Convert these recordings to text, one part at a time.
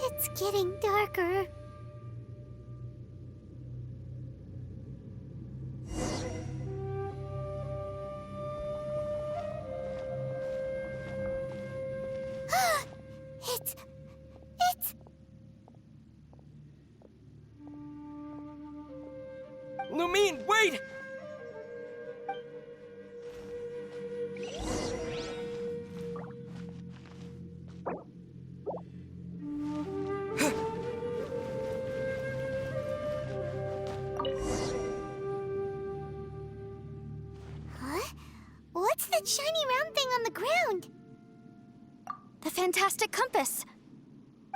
It's getting darker. It's... Lumine, wait! Huh? What's that shiny round thing on the ground? The fantastic compass!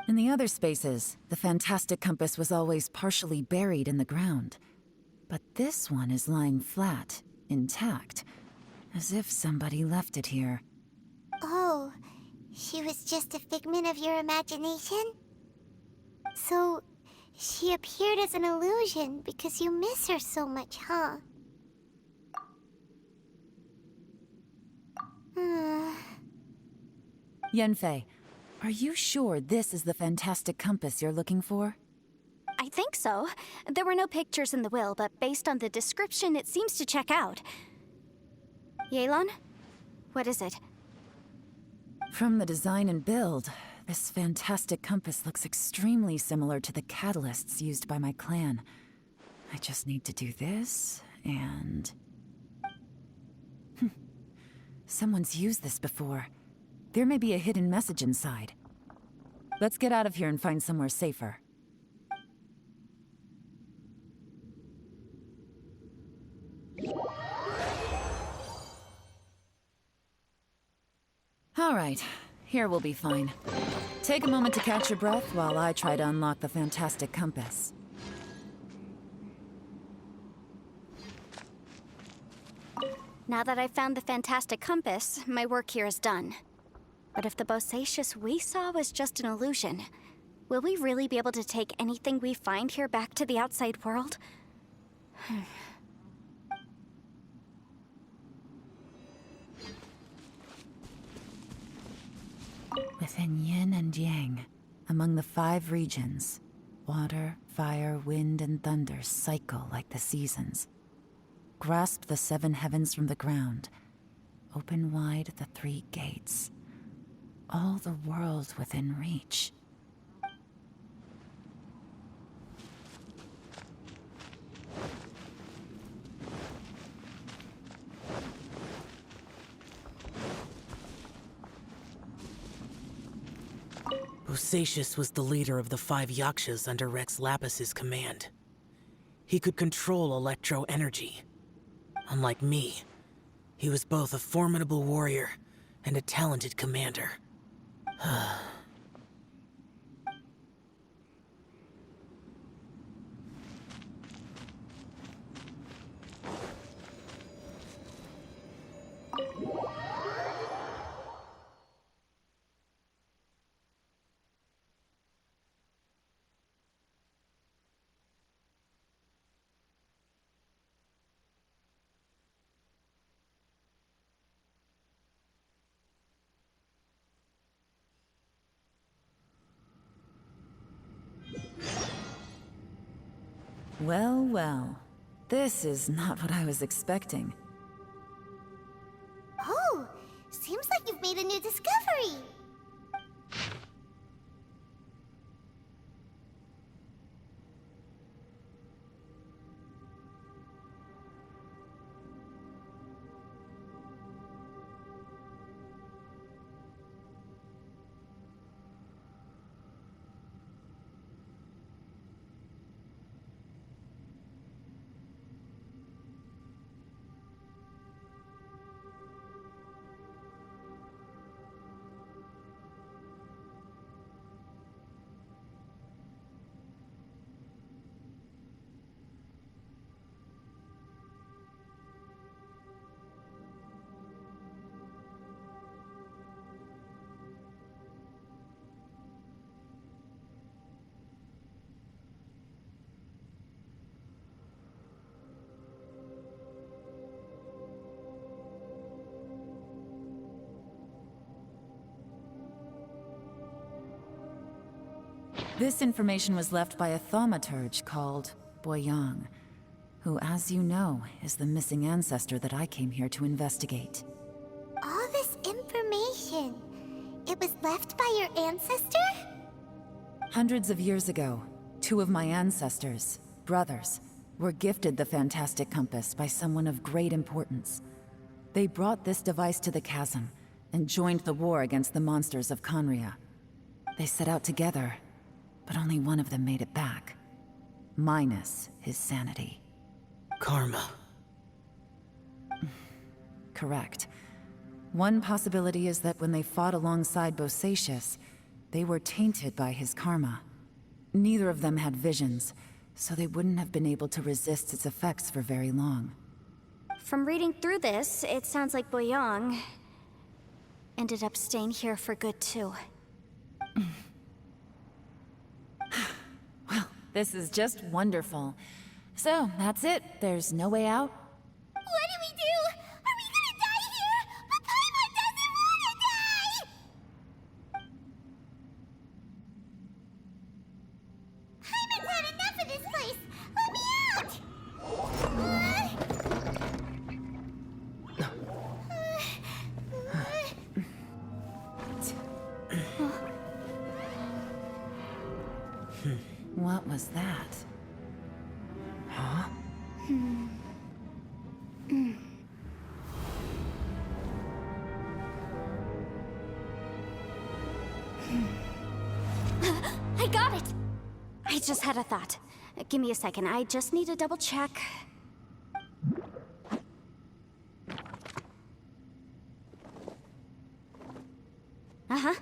In the other spaces, the fantastic compass was always partially buried in the ground. But this one is lying flat, intact, as if somebody left it here. Oh, she was just a figment of your imagination? So, she appeared as an illusion because you miss her so much, huh? Yanfei, are you sure this is the fantastic compass you're looking for? I think so. There were no pictures in the will, but based on the description, it seems to check out. Yelan? What is it? From the design and build, this fantastic compass looks extremely similar to the catalysts used by my clan. I just need to do this, and... Someone's used this before. There may be a hidden message inside. Let's get out of here and find somewhere safer. All right, here we'll be fine. Take a moment to catch your breath while I try to unlock the fantastic compass. Now that I've found the fantastic compass, my work here is done. But if the Bosacious we saw was just an illusion, will we really be able to take anything we find here back to the outside world? Within yin and yang, among the 5 regions, water, fire, wind, and thunder cycle like the seasons. Grasp the 7 heavens from the ground. Open wide the 3 gates. All the world within reach. Bosacious was the leader of the 5 Yakshas under Rex Lapis's command. He could control electro-energy. Unlike me, he was both a formidable warrior and a talented commander. Well, well. This is not what I was expecting. Oh, seems like you've made a new discovery. This information was left by a thaumaturge called Boyang, who, as you know, is the missing ancestor that I came here to investigate. All this information, it was left by your ancestor? Hundreds of years ago, two of my ancestors, brothers, were gifted the fantastic compass by someone of great importance. They brought this device to the chasm and joined the war against the monsters of Conria. They set out together, but only one of them made it back. Minus his sanity. Karma. Correct. One possibility is that when they fought alongside Bosacius, they were tainted by his karma. Neither of them had visions, so they wouldn't have been able to resist its effects for very long. From reading through this, it sounds like Boyang ended up staying here for good too. Well, this is just wonderful. So, that's it. There's no way out? What do we do? Are we gonna die here? But Paimon doesn't wanna die! Paimon's had enough of this place! Let me out! What was that? Huh? I got it! I just had a thought. Give me a second, I just need to double check. Uh-huh.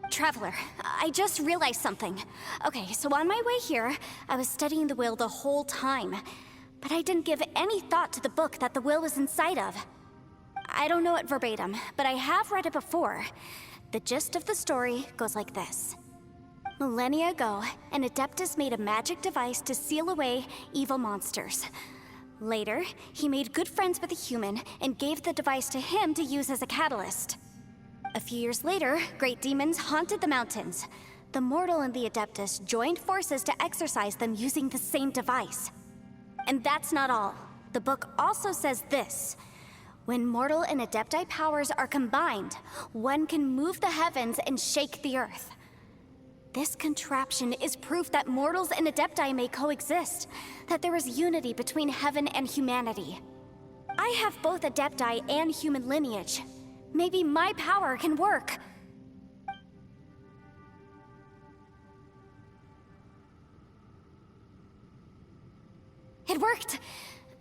Traveler, I just realized something. Okay, so on my way here, I was studying the will the whole time. But I didn't give any thought to the book that the will was inside of. I don't know it verbatim, but I have read it before. The gist of the story goes like this. Millennia ago, an Adeptus made a magic device to seal away evil monsters. Later, he made good friends with a human and gave the device to him to use as a catalyst. A few years later, great demons haunted the mountains. The mortal and the Adeptus joined forces to exorcise them using the same device. And that's not all. The book also says this. When mortal and Adepti powers are combined, one can move the heavens and shake the earth. This contraption is proof that mortals and Adepti may coexist, that there is unity between heaven and humanity. I have both Adepti and human lineage. Maybe my power can work. It worked!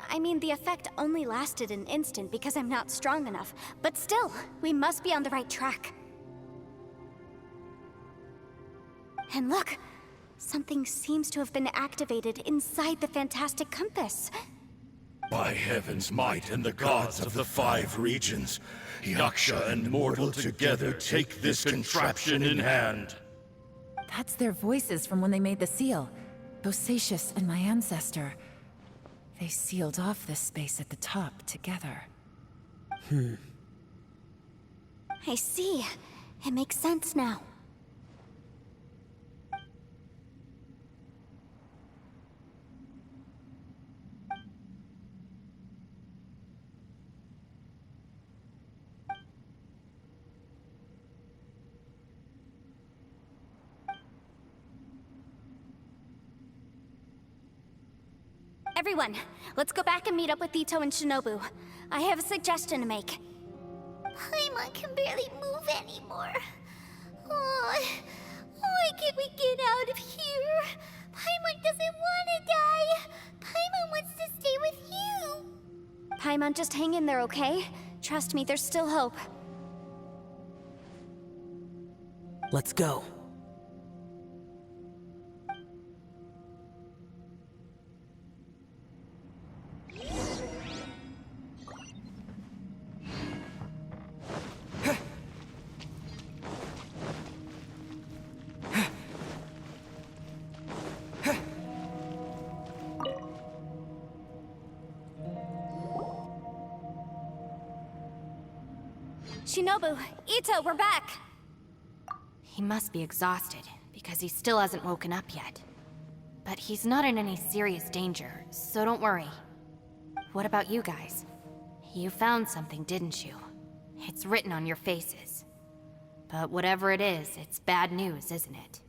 I mean, the effect only lasted an instant because I'm not strong enough, but still, we must be on the right track. And look! Something seems to have been activated inside the fantastic compass. By heaven's might and the gods of the 5 regions, Yaksha and mortal together take this contraption in hand. That's their voices from when they made the seal. Bosacius and my ancestor. They sealed off this space at the top together. I see. It makes sense now. Everyone, let's go back and meet up with Ito and Shinobu. I have a suggestion to make. Paimon can barely move anymore. Oh, why can't we get out of here? Paimon doesn't want to die. Paimon wants to stay with you. Paimon, just hang in there, okay? Trust me, there's still hope. Let's go. Shinobu, Ito, we're back! He must be exhausted, because he still hasn't woken up yet. But he's not in any serious danger, so don't worry. What about you guys? You found something, didn't you? It's written on your faces. But whatever it is, it's bad news, isn't it?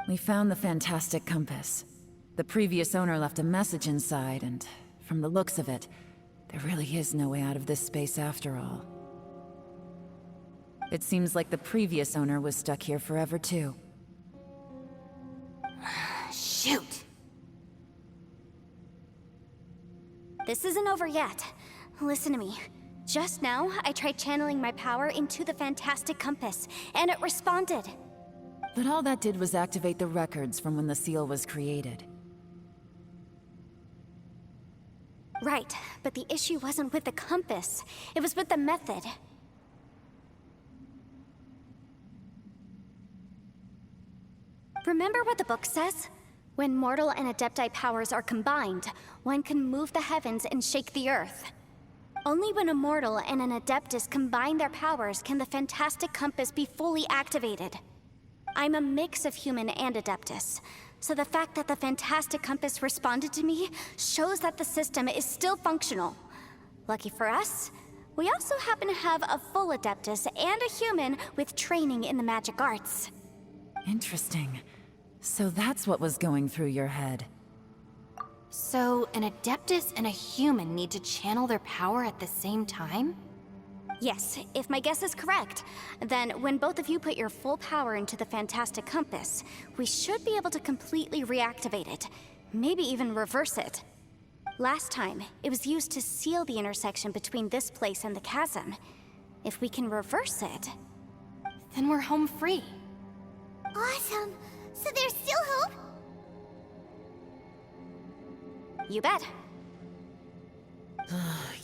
We found the fantastic compass. The previous owner left a message inside, and from the looks of it, there really is no way out of this space after all. It seems like the previous owner was stuck here forever too. Shoot! This isn't over yet. Listen to me. Just now, I tried channeling my power into the fantastic compass, and it responded. But all that did was activate the records from when the seal was created. Right, but the issue wasn't with the compass. It was with the method. Remember what the book says? When mortal and adepti powers are combined, one can move the heavens and shake the earth. Only when a mortal and an adeptus combine their powers can the fantastic compass be fully activated. I'm a mix of human and adeptus, so the fact that the fantastic compass responded to me shows that the system is still functional. Lucky for us, we also happen to have a full adeptus and a human with training in the magic arts. Interesting. So that's what was going through your head. So, an adeptus and a human need to channel their power at the same time? Yes, if my guess is correct, then when both of you put your full power into the fantastic compass, we should be able to completely reactivate it, maybe even reverse it. Last time, it was used to seal the intersection between this place and the chasm. If we can reverse it, Then we're home free. Awesome! So there's still hope? you bet.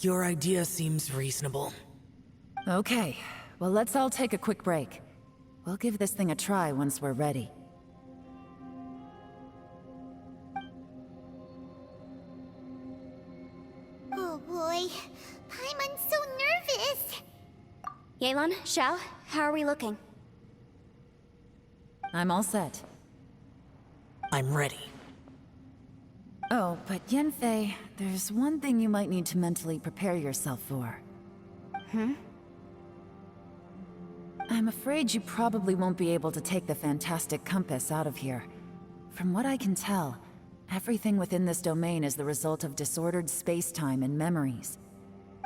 Your idea seems reasonable. Okay, well let's all take a quick break. We'll give this thing a try once we're ready. Oh boy, Paimon's so nervous! Yelan, Xiao, how are we looking? I'm all set. I'm ready. Oh, but Yanfei, there's one thing you might need to mentally prepare yourself for. I'm afraid you probably won't be able to take the fantastic compass out of here. From what I can tell, everything within this domain is the result of disordered space-time and memories.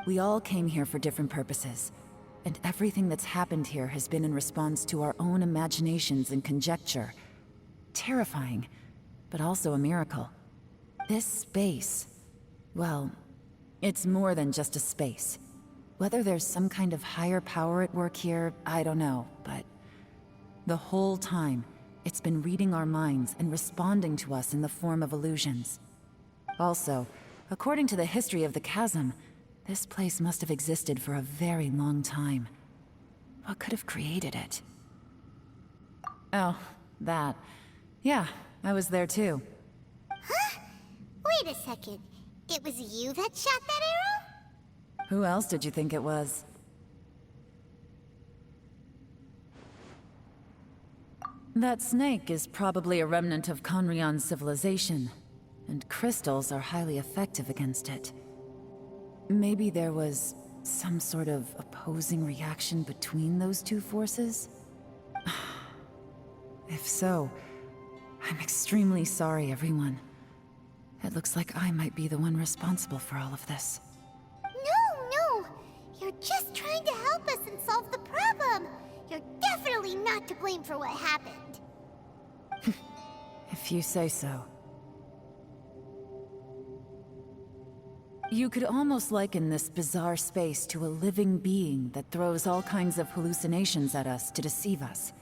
We all came here for different purposes, and everything that's happened here has been in response to our own imaginations and conjecture. Terrifying, but also a miracle. This space, well, it's more than just a space. Whether there's some kind of higher power at work here, I don't know, but the whole time, it's been reading our minds and responding to us in the form of illusions. Also, according to the history of the chasm, this place must have existed for a very long time. What could have created it? Oh, that. Yeah, I was there too. Huh? Wait a second. It was you that shot that arrow? Who else did you think it was? That snake is probably a remnant of Conrion's civilization, and crystals are highly effective against it. Maybe there was some sort of opposing reaction between those two forces? If so, I'm extremely sorry, everyone. It looks like I might be the one responsible for all of this. No! You're just trying to help us and solve the problem! You're definitely not to blame for what happened. If you say so. You could almost liken this bizarre space to a living being that throws all kinds of hallucinations at us to deceive us.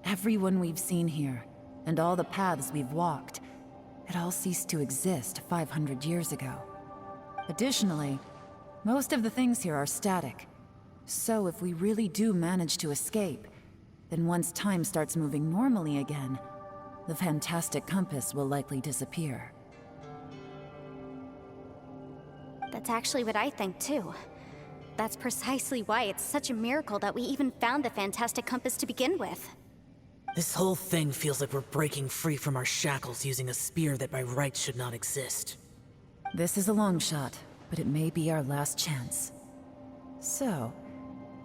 Everyone we've seen here, and all the paths we've walked, it all ceased to exist 500 years ago. Additionally, most of the things here are static. So if we really do manage to escape, then once time starts moving normally again, the fantastic compass will likely disappear. That's actually what I think too. That's precisely why it's such a miracle that we even found the fantastic compass to begin with. This whole thing feels like we're breaking free from our shackles using a spear that by rights should not exist. This is a long shot, but it may be our last chance. So,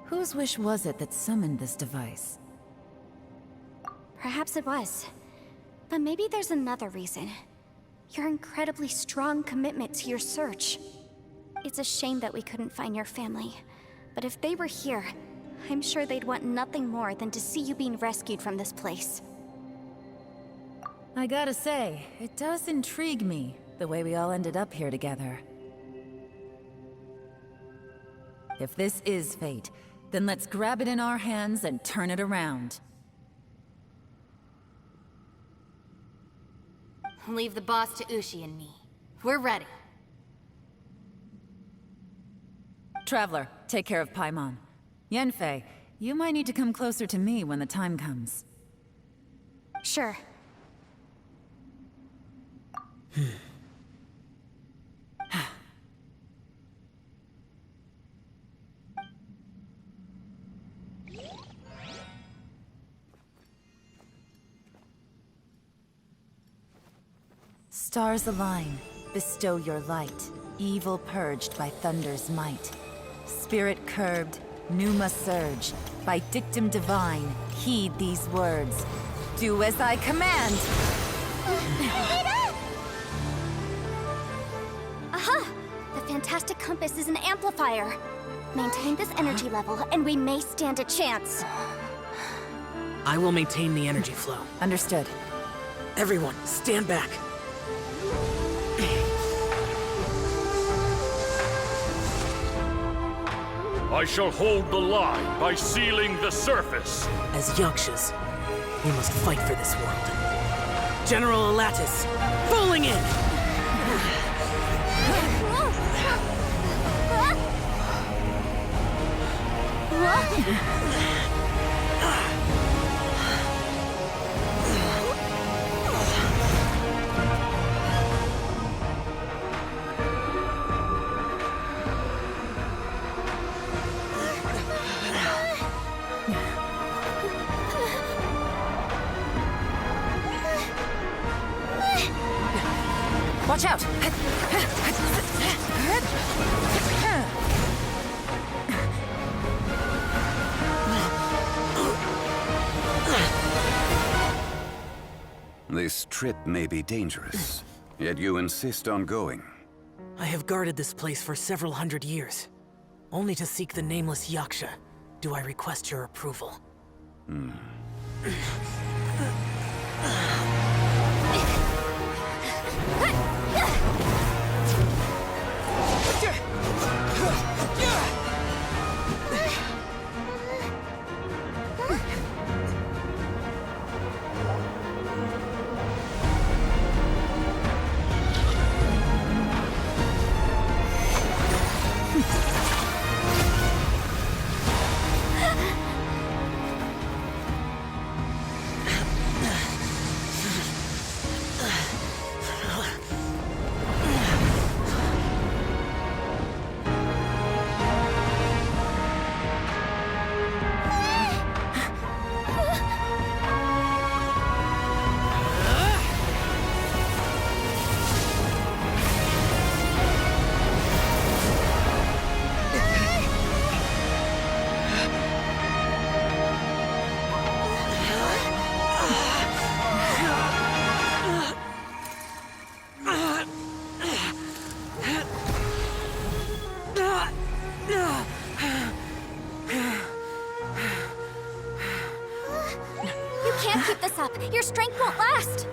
whose wish was it that summoned this device? Perhaps it was. But maybe there's another reason. Your incredibly strong commitment to your search. It's a shame that we couldn't find your family. But if they were here, I'm sure they'd want nothing more than to see you being rescued from this place. I gotta say, it does intrigue me, the way we all ended up here together. If this is fate, then let's grab it in our hands and turn it around. Leave the boss to Ushi and me. We're ready. Traveler, take care of Paimon. Yanfei, you might need to come closer to me when the time comes. Sure. Stars align, bestow your light, evil purged by thunder's might. Spirit curbed, pneuma surge, by dictum divine, heed these words. Do as I command! Aha! The fantastic compass is an amplifier. Maintain this energy level, and we may stand a chance. I will maintain the energy flow. Understood. Everyone, stand back. I shall hold the line by sealing the surface. As Yakshas, we must fight for this world. General Alatus, falling in! Watch out! This trip may be dangerous, yet you insist on going. I have guarded this place for several hundred years. Only to seek the nameless Yaksha, do I request your approval. You can't keep this up. Your strength won't last.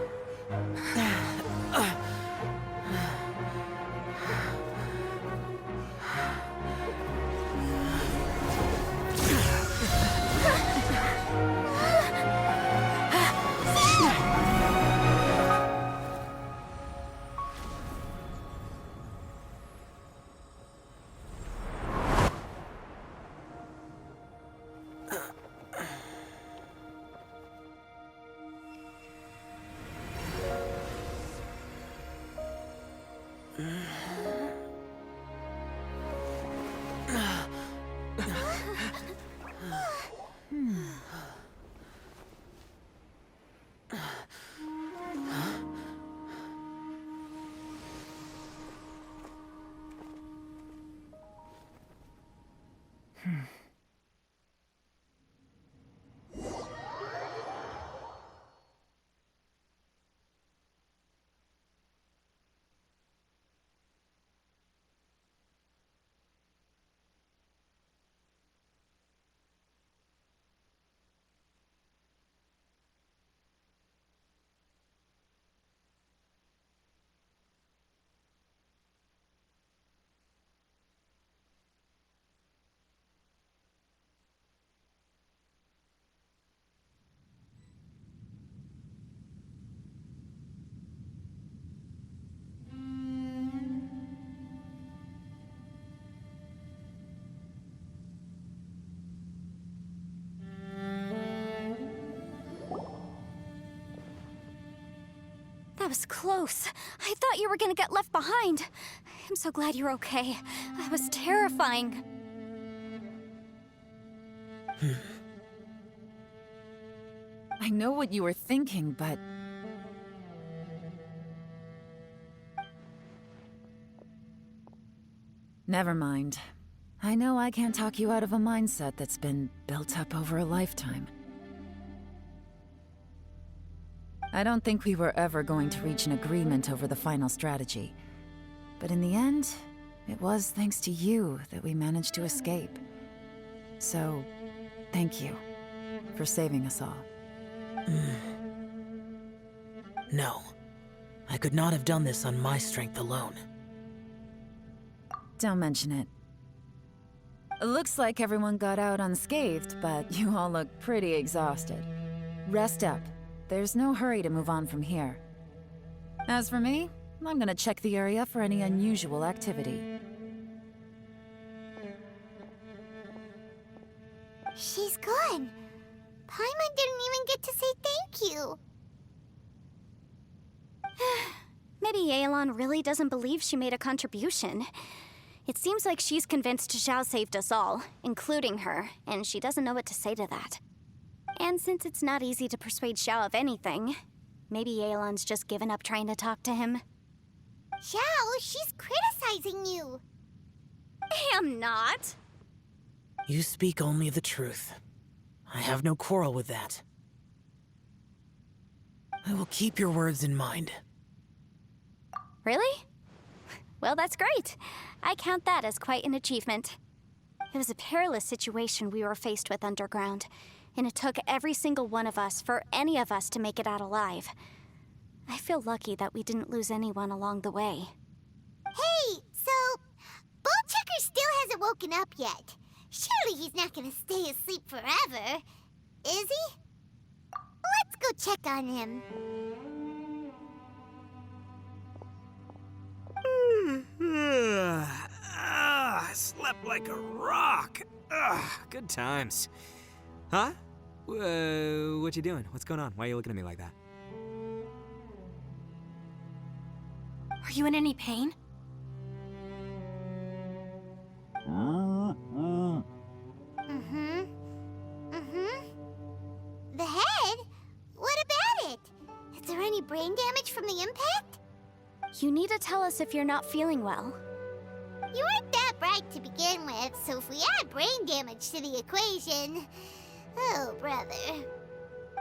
That was close. I thought you were gonna get left behind. I'm so glad you're okay. That was terrifying. I know what you were thinking, but... Never mind. I know I can't talk you out of a mindset that's been built up over a lifetime. I don't think we were ever going to reach an agreement over the final strategy. But in the end, it was thanks to you that we managed to escape. So, thank you for saving us all. No. I could not have done this on my strength alone. Don't mention it. It looks like everyone got out unscathed, but you all look pretty exhausted. Rest up. There's no hurry to move on from here. As for me, I'm gonna check the area for any unusual activity. She's gone. Paimon didn't even get to say thank you. Maybe Yelan really doesn't believe she made a contribution. It seems like she's convinced Zhao saved us all, including her, and she doesn't know what to say to that. And since it's not easy to persuade Zhao of anything, maybe Yelan's just given up trying to talk to him. Zhao, she's criticizing you. I am not. You speak only the truth. I have no quarrel with that. I will keep your words in mind. Really? Well, that's great. I count that as quite an achievement. It was a perilous situation we were faced with underground, and it took every single one of us for any of us to make it out alive. I feel lucky that we didn't lose anyone along the way. Hey, so Ballchecker still hasn't woken up yet. Surely he's not gonna stay asleep forever, is he? Let's go check on him. I slept like a rock. Good times. Huh? What you doing? What's going on? Why are you looking at me like that? Are you in any pain? The head? What about it? Is there any brain damage from the impact? You need to tell us if you're not feeling well. You weren't that bright to begin with, so if we add brain damage to the equation... Oh, brother.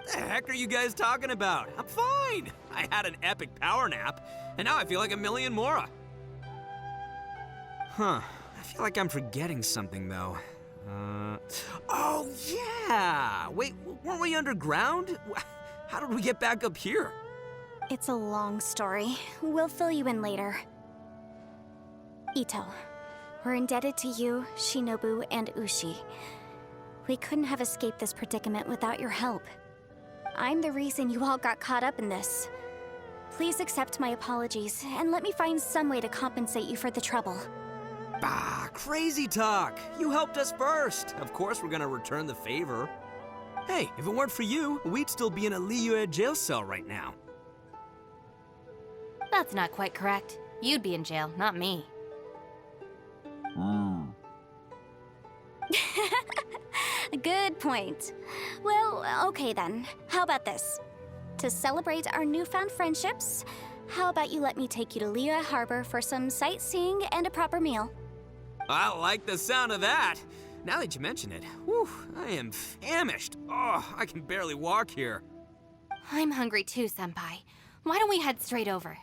The heck are you guys talking about? I'm fine. I had an epic power nap, and now I feel like a million more. Huh. I feel like I'm forgetting something, though. Oh, yeah! Wait, weren't we underground? How did we get back up here? It's a long story. We'll fill you in later. Ito, we're indebted to you, Shinobu, and Ushi. We couldn't have escaped this predicament without your help. I'm the reason you all got caught up in this. Please accept my apologies, and let me find some way to compensate you for the trouble. Bah, crazy talk. You helped us first. Of course we're gonna return the favor. Hey, if it weren't for you, we'd still be in a Liyue jail cell right now. That's not quite correct. You'd be in jail, not me. Good point. Well, okay then. How about this? To celebrate our newfound friendships, how about you let me take you to Liyue Harbor for some sightseeing and a proper meal? I like the sound of that. now that you mention it, whew, I am famished. Oh, I can barely walk here. I'm hungry too, Senpai. Why don't we head straight over?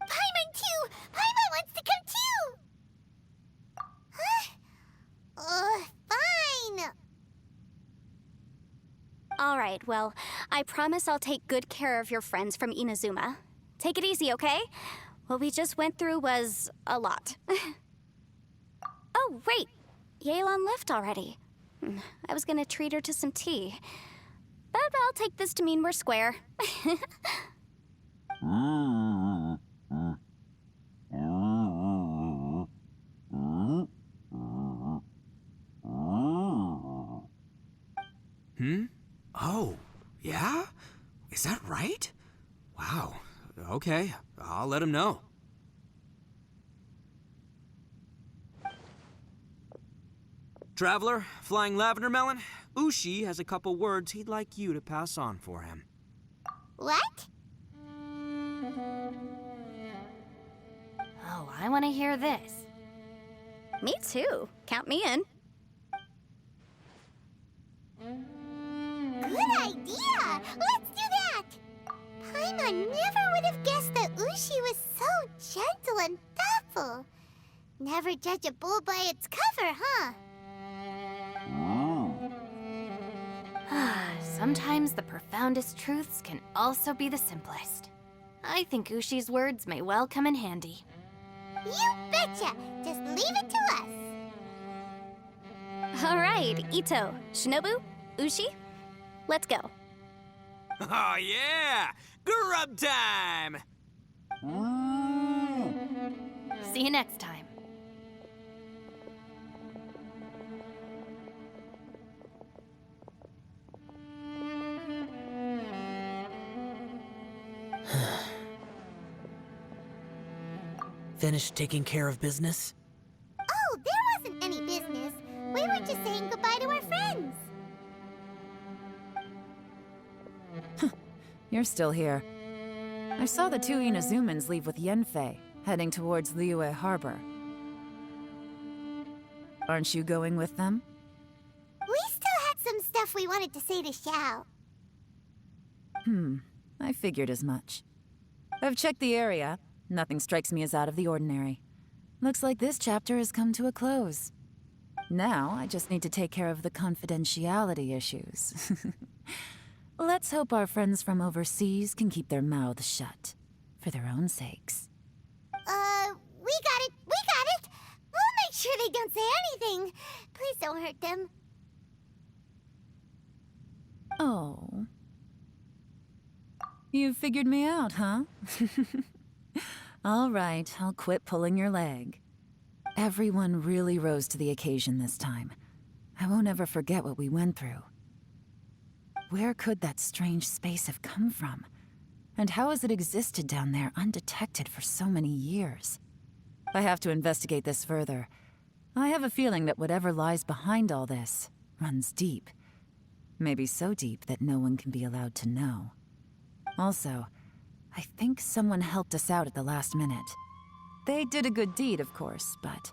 Paimon too! Paimon wants to come too! Huh? Fine! All right, well, I promise I'll take good care of your friends from Inazuma. Take it easy, okay? What we just went through was a lot. Oh, wait! Yelan left already. I was gonna treat her to some tea. But I'll take this to mean we're square. Oh, yeah? Is that right? Wow. Okay, I'll let him know. Traveler, Flying Lavender Melon, Ushi has a couple words he'd like you to pass on for him. What? Oh, I want to hear this. Me too. Count me in. Good idea! Let's do that! Paimon never would have guessed that Ushi was so gentle and thoughtful. Never judge a bull by its cover, huh? Sometimes the profoundest truths can also be the simplest. I think Ushi's words may well come in handy. You betcha! Just leave it to us! All right, Ito, Shinobu, Ushi, let's go. Oh, yeah! Grub time! See you next time. Finished taking care of business? Oh, there wasn't any business. We were just saying goodbye to our friends. You're still here. I saw the two Inazumans leave with Yenfei, heading towards Liyue Harbor. Aren't you going with them? We still had some stuff we wanted to say to Xiao. I figured as much. I've checked the area. Nothing strikes me as out of the ordinary. Looks like this chapter has come to a close. Now, I just need to take care of the confidentiality issues. Let's hope our friends from overseas can keep their mouths shut. For their own sakes. We got it! We got it! We'll make sure they don't say anything. Please don't hurt them. Oh. You figured me out, huh? All right, I'll quit pulling your leg. Everyone really rose to the occasion this time. I won't ever forget what we went through. Where could that strange space have come from? And how has it existed down there undetected for so many years? I have to investigate this further. I have a feeling that whatever lies behind all this runs deep. Maybe so deep that no one can be allowed to know. Also, I think someone helped us out at the last minute. They did a good deed, of course, but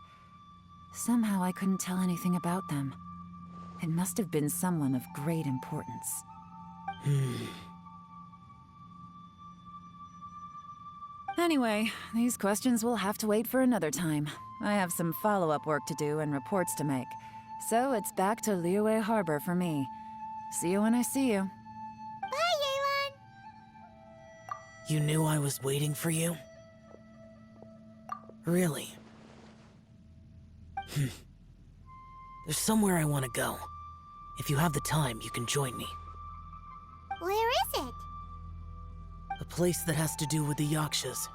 somehow I couldn't tell anything about them. It must have been someone of great importance. Anyway, these questions will have to wait for another time. I have some follow-up work to do and reports to make. So it's back to Liyue Harbor for me. See you when I see you. Bye, Yelan! You knew I was waiting for you? Really? There's somewhere I want to go. If you have the time, you can join me. Where is it? A place that has to do with the Yakshas.